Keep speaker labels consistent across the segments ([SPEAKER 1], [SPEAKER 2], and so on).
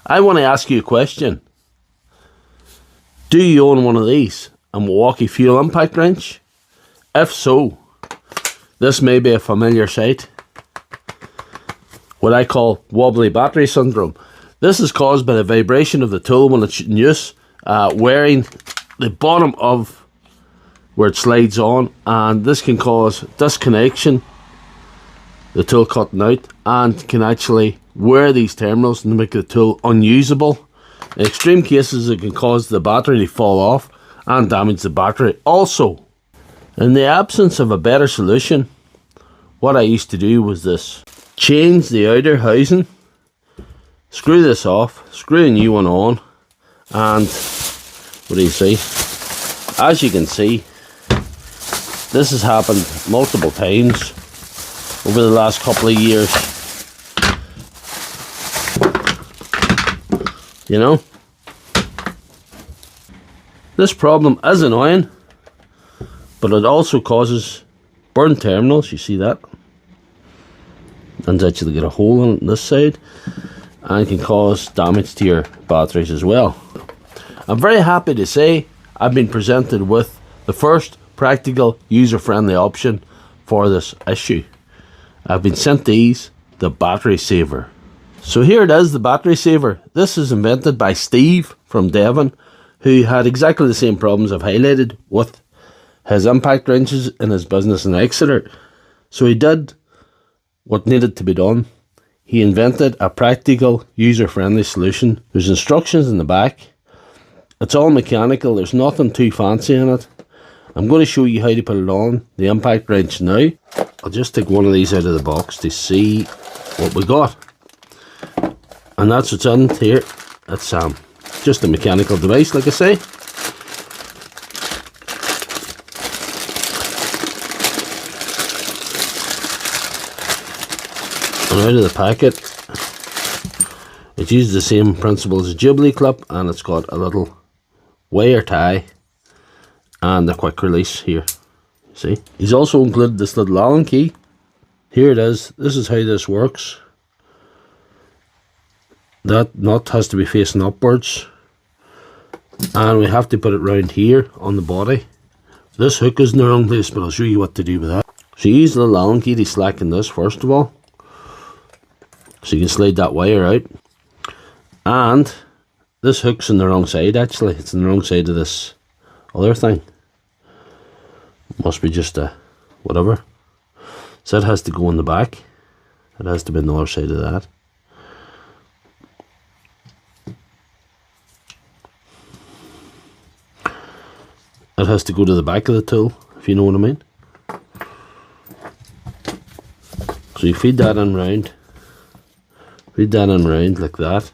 [SPEAKER 1] I want to ask you a question. Do you own one of these? A Milwaukee Fuel impact wrench? If so, this may be a familiar sight. What I call wobbly battery syndrome. This is caused by the vibration of the tool when it's in use, wearing the bottom of where it slides on, and this can cause disconnection, the tool cutting out, and can actually wear these terminals and make the tool unusable. In extreme cases, it can cause the battery to fall off and damage the battery. Also, in the absence of a better solution, what I used to do was this. Change the outer housing, screw this off, screw a new one on, and what do you see? As you can see, this has happened multiple times over the last couple of years. You know, this problem is annoying, but it also causes burnt terminals. You see that? And actually get a hole in it on this side, and can cause damage to your batteries as well. I'm very happy to say I've been presented with the first practical user-friendly option for this issue. I've been sent these, the battery saver. So here it is, the battery saver. This is invented by Steve from Devon, who had exactly the same problems I've highlighted with his impact wrenches in his business in Exeter. So he did what needed to be done. He invented a practical, user-friendly solution. There's instructions in the back. It's all mechanical. There's nothing too fancy in it. I'm going to show you how to put it on the impact wrench now. I'll just take one of these out of the box to see what we got. And that's what's in here. It's just a mechanical device, like I say. And out of the packet, it uses the same principle as a Jubilee clip, and it's got a little wire tie and a quick release here. See, he's also included this little Allen key. Here it is. This is how this works. That nut has to be facing upwards, and we have to put it round here on the body. This hook is in the wrong place, but I'll show you what to do with that. So you use the little Allen key to slacken this first of all, so you can slide that wire out. And this hook's on the wrong side, actually. It's on the wrong side of this other thing. Must be just a whatever. So it has to go in the back. It has to be on the other side of that. It has to go to the back of the tool, if you know what I mean. So you feed that in round. Feed that in round like that.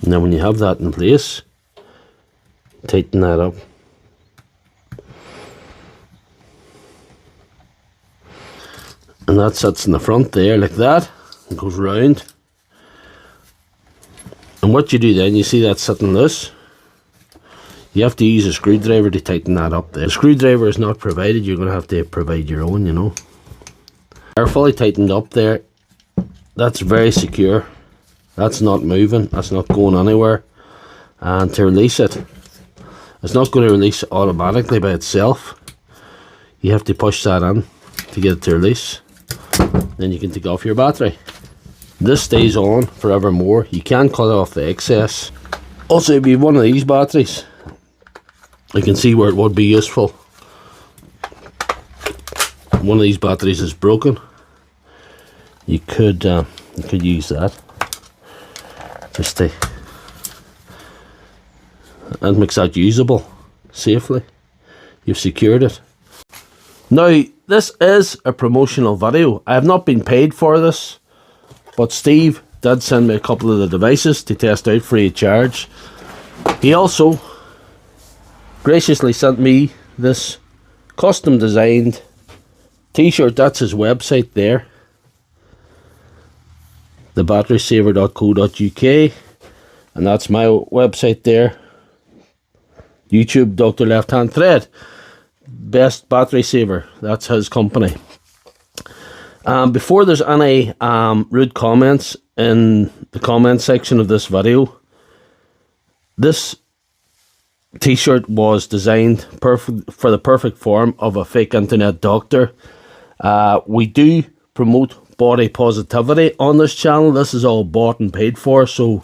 [SPEAKER 1] Now when you have that in place, tighten that up. And that sits in the front there like that. It goes round. And what you do then, you see that sitting loose. You have to use a screwdriver to tighten that up there. The screwdriver is not provided, you're going to have to provide your own, you know. They're fully tightened up there. That's very secure. That's not moving, that's not going anywhere. And to release it, it's not going to release automatically by itself. You have to push that in to get it to release. Then you can take off your battery. This stays on forevermore. You can cut off the excess. Also, if you have one of these batteries, you can see where it would be useful. One of these batteries is broken. You could use that. Just to, and makes that usable safely. You've secured it. Now, this is a promotional video. I have not been paid for this, but Steve did send me a couple of the devices to test out free of charge. He also graciously sent me this custom designed t-shirt. That's his website there, thebatterysaver.co.uk, and that's my website there, YouTube Dr. Left Hand Thread. Best Battery Saver. That's his company. Before there's any rude comments in the comment section of this video, this t-shirt was designed for the perfect form of a fake internet doctor. We do promote body positivity on this channel. This is all bought and paid for, so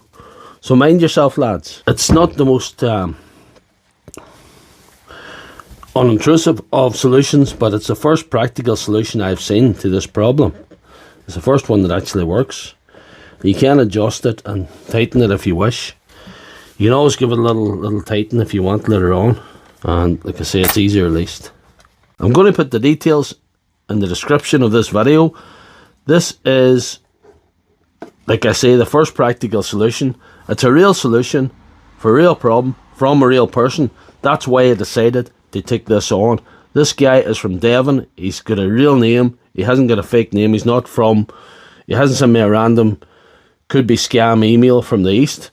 [SPEAKER 1] mind yourself, lads. It's not the most unintrusive of solutions, but it's the first practical solution I've seen to this problem. It's the first one that actually works. You can adjust it and tighten it if you wish. You can always give it a little tighten if you want later on, and like I say, it's easy released. I'm going to put the details in the description of this video. This is, like I say, the first practical solution. It's a real solution for a real problem from a real person. That's why I decided to take this on. This guy is from Devon. He's got a real name. He hasn't got a fake name. He hasn't sent me a random, could be scam email from the east.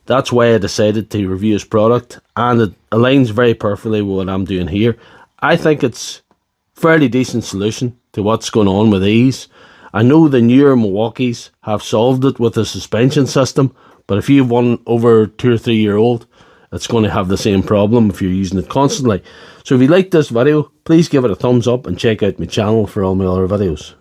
[SPEAKER 1] That's why I decided to review his product, and it aligns very perfectly with what I'm doing here. I think it's a fairly decent solution to what's going on with these. I know the newer Milwaukees have solved it with a suspension system, but if you have one over 2 or 3 year old, it's going to have the same problem if you're using it constantly. So if you like this video, please give it a thumbs up and check out my channel for all my other videos.